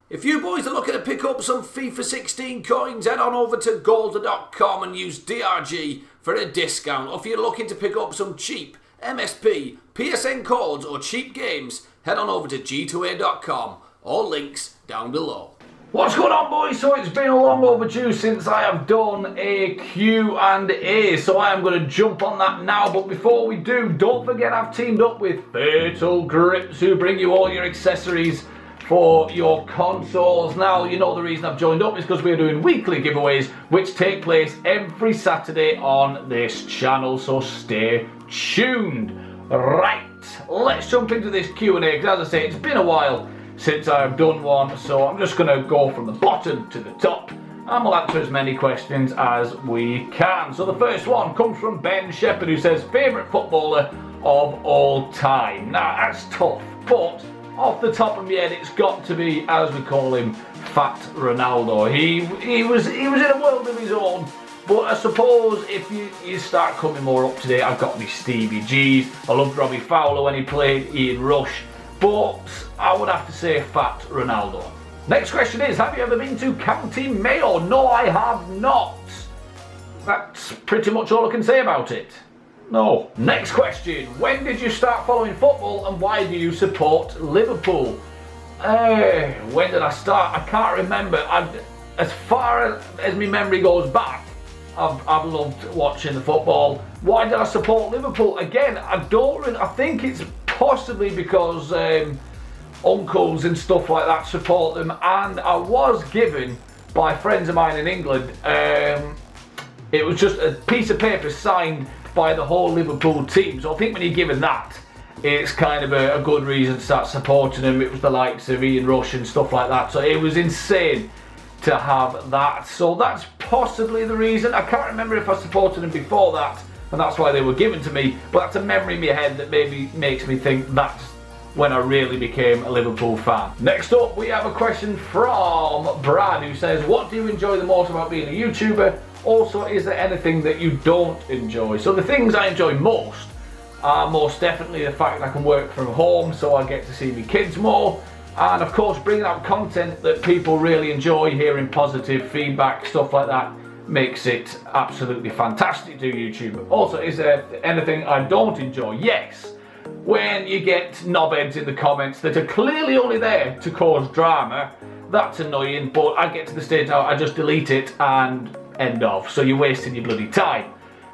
If you boys are looking to pick up some FIFA 16 coins, head on over to golder.com and use DRG for a discount. Or if you're looking to pick up some cheap MSP, PSN codes or cheap games, head on over to g2a.com. All links down below. What's going on, boys? So it's been long overdue since I have done a Q&A, so I am going to jump on that now. But before we do, don't forget I've teamed up with Fatal Grips, who bring you all your accessories for your consoles. Now, you know the reason I've joined up is because we're doing weekly giveaways which take place every Saturday on this channel, so stay tuned. Right, let's jump into this Q&A, because as I say, it's been a while since I've done one, so I'm just going to go from the bottom to the top and we'll answer as many questions as we can. So the first one comes from Ben Shepherd, who says, favourite footballer of all time. Now, that's tough, but off the top of my head, it's got to be, as we call him, Fat Ronaldo. He was in a world of his own. But I suppose if you start coming more up to date, I've got me Stevie G's. I loved Robbie Fowler when he played, Ian Rush. But I would have to say Fat Ronaldo. Next question is, have you ever been to County Mayo? No, I have not. That's pretty much all I can say about it. No. Next question. When did you start following football and why do you support Liverpool? When did I start? I can't remember. As far as my memory goes back, I've loved watching the football. Why did I support Liverpool? Again, I think it's possibly because uncles and stuff like that support them, and I was given by friends of mine in England, it was just a piece of paper signed by the whole Liverpool team. So I think when you're given that, it's kind of a good reason to start supporting them. It was the likes of Ian Rush and stuff like that. So it was insane to have that. So that's possibly the reason. I can't remember if I supported them before that, and that's why they were given to me. But that's a memory in my head that maybe makes me think that's when I really became a Liverpool fan. Next up, we have a question from Brad, who says, what do you enjoy the most about being a YouTuber? Also, is there anything that you don't enjoy? So the things I enjoy most are most definitely the fact that I can work from home, so I get to see my kids more, and of course bringing out content that people really enjoy, hearing positive feedback, stuff like that makes it absolutely fantastic to YouTube. Also, is there anything I don't enjoy? Yes, when you get knobheads in the comments that are clearly only there to cause drama. That's annoying, but I get to the stage now I just delete it and end of, so you're wasting your bloody time.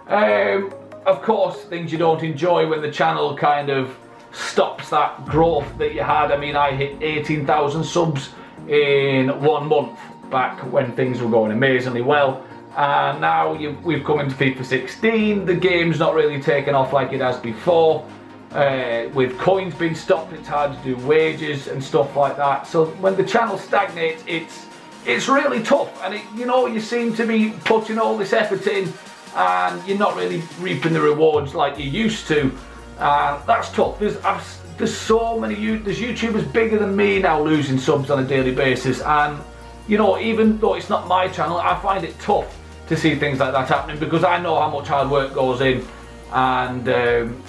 Of course, things you don't enjoy when the channel kind of stops that growth that you had. I mean, I hit 18,000 subs in 1 month back when things were going amazingly well, and now we've come into FIFA 16. The game's not really taken off like it has before. With coins being stopped, it's hard to do wages and stuff like that. So when the channel stagnates, it's really tough, and you seem to be putting all this effort in and you're not really reaping the rewards like you used to. That's tough. There's so many there's YouTubers bigger than me now losing subs on a daily basis, and even though it's not my channel, I find it tough to see things like that happening, because I know how much hard work goes in, and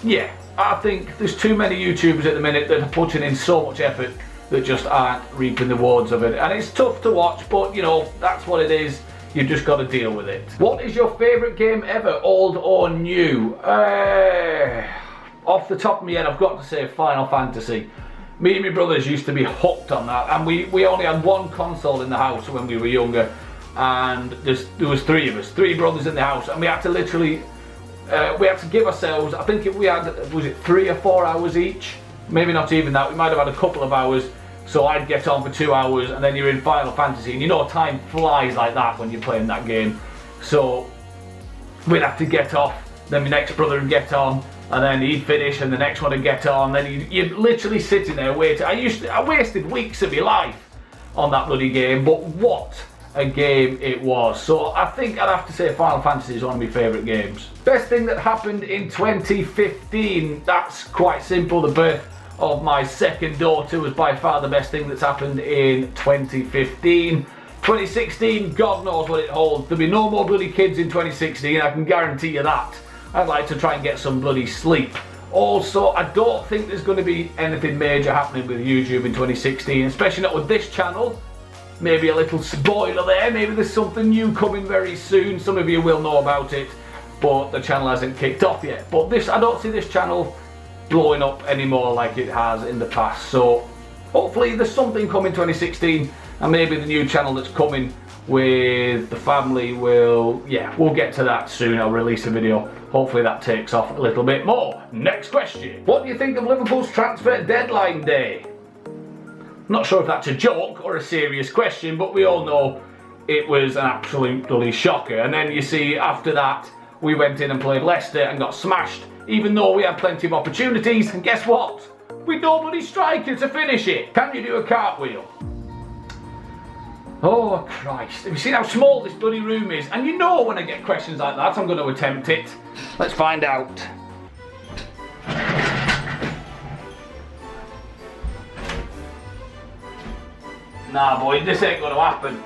yeah, I think there's too many YouTubers at the minute that are putting in so much effort that just aren't reaping the rewards of it, and it's tough to watch, but that's what it is. You've just got to deal with it. What is your favourite game ever, old or new? Off the top of my head, I've got to say Final Fantasy. Me and my brothers used to be hooked on that, and we only had one console in the house when we were younger, and there was 3 of us, 3 brothers in the house, and we had to literally we had to give ourselves, I think we had, was it 3 or 4 hours each? Maybe not even that, we might have had a couple of hours. So I'd get on for 2 hours, and then you're in Final Fantasy, and time flies like that when you're playing that game. So we'd have to get off, then my next brother would get on, and then he'd finish, and the next one would get on, then you'd literally sitting there waiting. I wasted weeks of my life on that bloody game, but what a game it was. So I think I'd have to say Final Fantasy is one of my favourite games. Best thing that happened in 2015, that's quite simple. The birth of my second daughter was by far the best thing that's happened in 2015. 2016, God knows what it holds. There'll be no more bloody kids in 2016, I can guarantee you that. I'd like to try and get some bloody sleep Also, I don't think there's going to be anything major happening with YouTube in 2016, especially not with this channel. Maybe a little spoiler there, maybe there's something new coming very soon. Some of you will know about it, but the channel hasn't kicked off yet. But I don't see this channel blowing up anymore like it has in the past. So hopefully there's something coming 2016, and maybe the new channel that's coming with the family we'll get to that soon. I'll release a video. Hopefully that takes off a little bit more. Next question. What do you think of Liverpool's transfer deadline day? Not sure if that's a joke or a serious question, but we all know it was an absolute bloody shocker. And then you see after that, we went in and played Leicester and got smashed, even though we had plenty of opportunities. And guess what? We don't bloody striker to finish it. Can you do a cartwheel? Oh Christ, have you seen how small this bloody room is? And you know when I get questions like that, I'm going to attempt it. Let's find out. Nah boy, this ain't going to happen.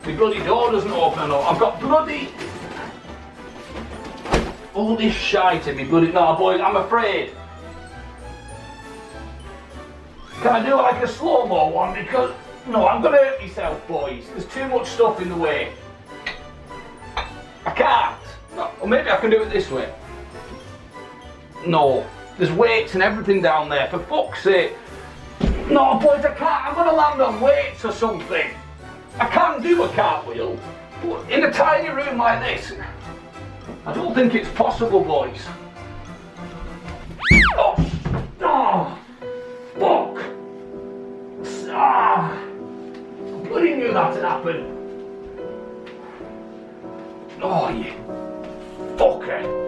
The bloody door doesn't open up. I've got bloody... all this shite in me bloody... Nah boy, I'm afraid. Can I do like a slow-mo one? Because... no, I'm going to hurt myself, boys. There's too much stuff in the way. I can't. No, or maybe I can do it this way. No, there's weights and everything down there. For fuck's sake. No, boys, I can't. I'm going to land on weights or something. I can do a cartwheel, but in a tiny room like this, I don't think it's possible, boys. Oh, fuck. I bloody knew that had happened. Oh, you fucker.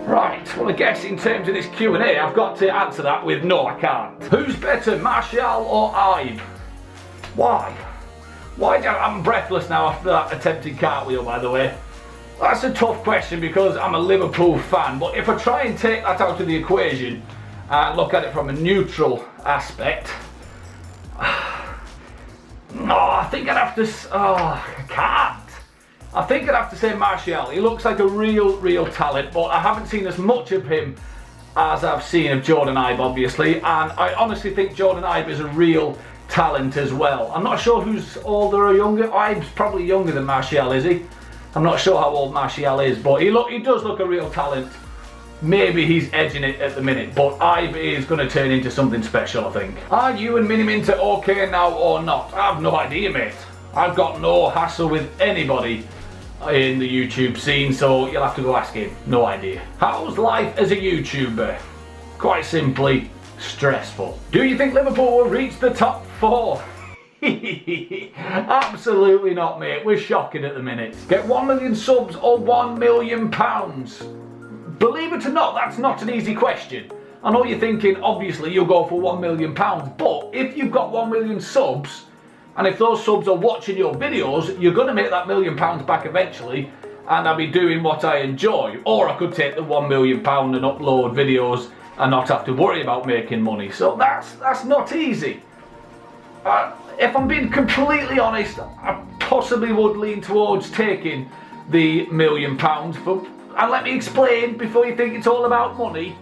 Right, well I guess in terms of this Q&A, I've got to answer that with no, I can't. Who's better, Martial or Ibe? Why? I'm breathless now after that attempted cartwheel, by the way. That's a tough question because I'm a Liverpool fan, but if I try and take that out of the equation and look at it from a neutral aspect, no, I think I'd have to, I can't. I think I'd have to say Martial. He looks like a real talent, but I haven't seen as much of him as I've seen of Jordan Ibe, obviously, and I honestly think Jordan Ibe is a real talent as well. I'm not sure who's older or younger. Ibe's probably younger than Martial, is he? I'm not sure how old Martial is, but he does look a real talent. Maybe he's edging it at the minute, but Ibe is going to turn into something special, I think. Are you and Miniminter okay now or not? I have no idea, mate. I've got no hassle with anybody in the YouTube scene, so you'll have to go ask him. No idea. How's life as a YouTuber? Quite simply, stressful. Do you think Liverpool will reach the top 4? Absolutely not, mate. We're shocking at the minute. Get 1 million subs or £1 million. Believe it or not, that's not an easy question. I know you're thinking, obviously, you'll go for £1 million, but if you've got 1 million subs, and if those subs are watching your videos, you're going to make that £1 million back eventually, and I'll be doing what I enjoy. Or I could take the £1 million and upload videos and not have to worry about making money. So that's not easy. If I'm being completely honest, I possibly would lean towards taking the £1 million, but and let me explain before you think it's all about money.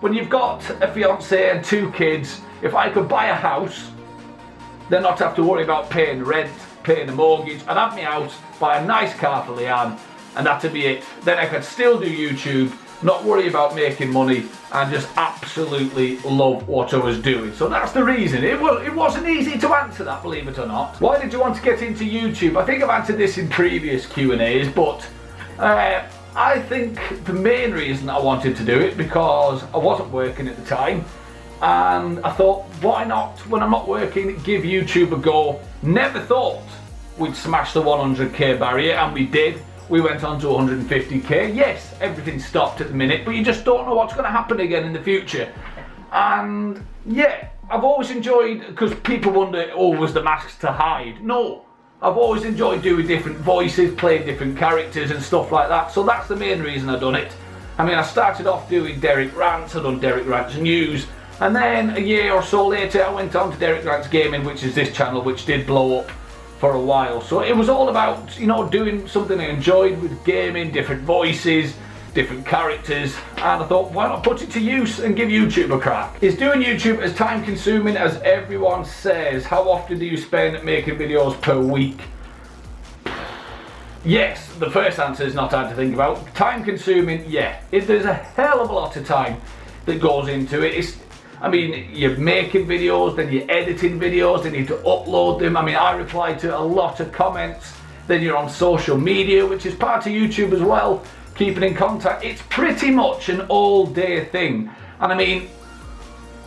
When you've got a fiance and 2 kids, if I could buy a house, then not have to worry about paying rent, paying a mortgage, I'd have me house, buy a nice car for Leanne, and that'd be it. Then I could still do YouTube, not worry about making money, and just absolutely love what I was doing. So that's the reason. It wasn't easy to answer that, believe it or not. Why did you want to get into YouTube? I think I've answered this in previous Q&As, but I think the main reason I wanted to do it because I wasn't working at the time, and I thought, why not, when I'm not working, give YouTube a go. Never thought we'd smash the 100k barrier, and we did. We went on to 150k. Yes, everything stopped at the minute, but you just don't know what's going to happen again in the future. And yeah, I've always enjoyed, because people wonder, oh, was the masks to hide? No, I've always enjoyed doing different voices, playing different characters and stuff like that. So that's the main reason I've done it. I mean, I started off doing Derek Rants, I've done Derek Rants News, and then a year or so later I went on to Derek Rants Gaming, which is this channel, which did blow up for a while. So it was all about, you know, doing something I enjoyed with gaming, different voices, different characters, and I thought, why not put it to use and give YouTube a crack? Is doing YouTube as time consuming as everyone says? How often do you spend making videos per week? Yes, the first answer is not hard to think about. Time consuming, yeah. There's a hell of a lot of time that goes into it. I mean, you're making videos, then you're editing videos, then you need to upload them. I mean, I reply to a lot of comments. Then you're on social media, which is part of YouTube as well, keeping in contact. It's pretty much an all-day thing. And I mean,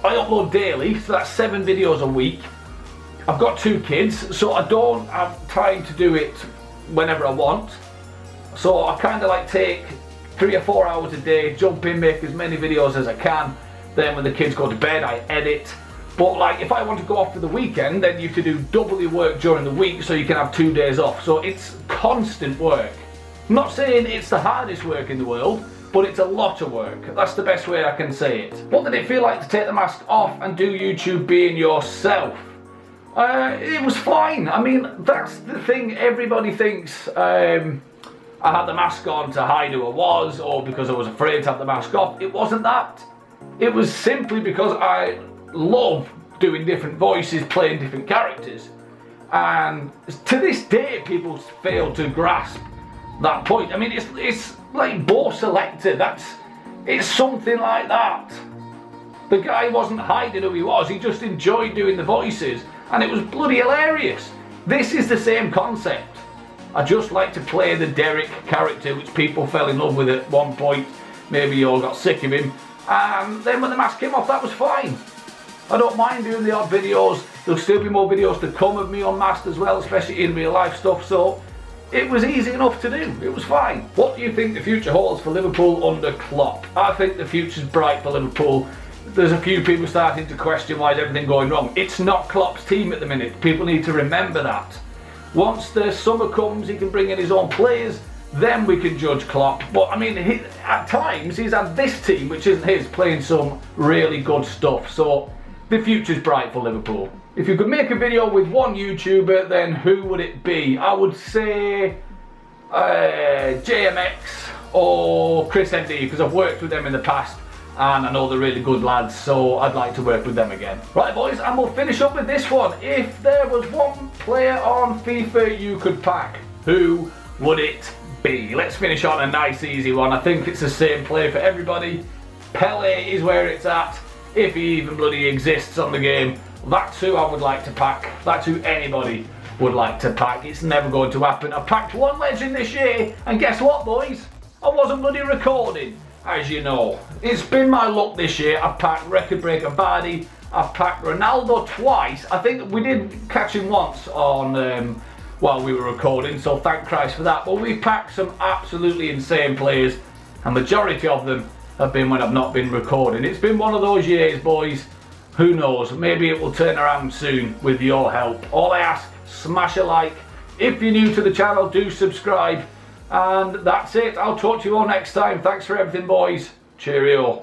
I upload daily, so that's 7 videos a week. I've got 2 kids, so I don't have time to do it whenever I want. So I kind of like take 3 or 4 hours a day, jump in, make as many videos as I can. Then when the kids go to bed, I edit. But like, if I want to go off for the weekend, then you have to do double your work during the week so you can have 2 days off. So it's constant work. I'm not saying it's the hardest work in the world, but it's a lot of work. That's the best way I can say it. What did it feel like to take the mask off and do YouTube being yourself? It was fine. I mean, that's the thing. Everybody thinks I had the mask on to hide who I was, or because I was afraid to have the mask off. It wasn't that. It was simply because I love doing different voices, playing different characters. And to this day, people fail to grasp that point. I mean, it's like Bo Selector. It's something like that. The guy wasn't hiding who he was. He just enjoyed doing the voices. And it was bloody hilarious. This is the same concept. I just like to play the Derek character, which people fell in love with at one point. Maybe you all got sick of him. And then when the mask came off, that was fine. I don't mind doing the odd videos. There'll still be more videos to come of me unmasked as well, especially in real life stuff. So it was easy enough to do. It was fine. What do you think the future holds for Liverpool under Klopp? I think the future's bright for Liverpool. There's a few people starting to question why is everything going wrong. It's not Klopp's team at the minute. People need to remember that. Once the summer comes, he can bring in his own players, then we can judge Klopp. But I mean, at times he's had this team, which isn't his, playing some really good stuff. So the future's bright for Liverpool. If you could make a video with one YouTuber, then who would it be? I would say JMX or Chris MD, because I've worked with them in the past. And I know they're really good lads, so I'd like to work with them again. Right boys, and we'll finish up with this one. If there was one player on FIFA you could pack, who would it be? Let's finish on a nice easy one. I think it's the same player for everybody. Pele is where it's at, if he even bloody exists on the game. That's who I would like to pack. That's who anybody would like to pack. It's never going to happen. I packed one legend this year, and guess what boys? I wasn't bloody recording. As you know, it's been my luck this year. I've packed record breaker Vardy, I've packed Ronaldo twice. I think we did catch him once on while we were recording, so thank Christ for that. But we've packed some absolutely insane players, and majority of them have been when I've not been recording. It's been one of those years, boys. Who knows, maybe it will turn around soon with your help. All I ask, smash a like. If you're new to the channel, do subscribe. And that's it. I'll talk to you all next time. Thanks for everything, boys. Cheerio.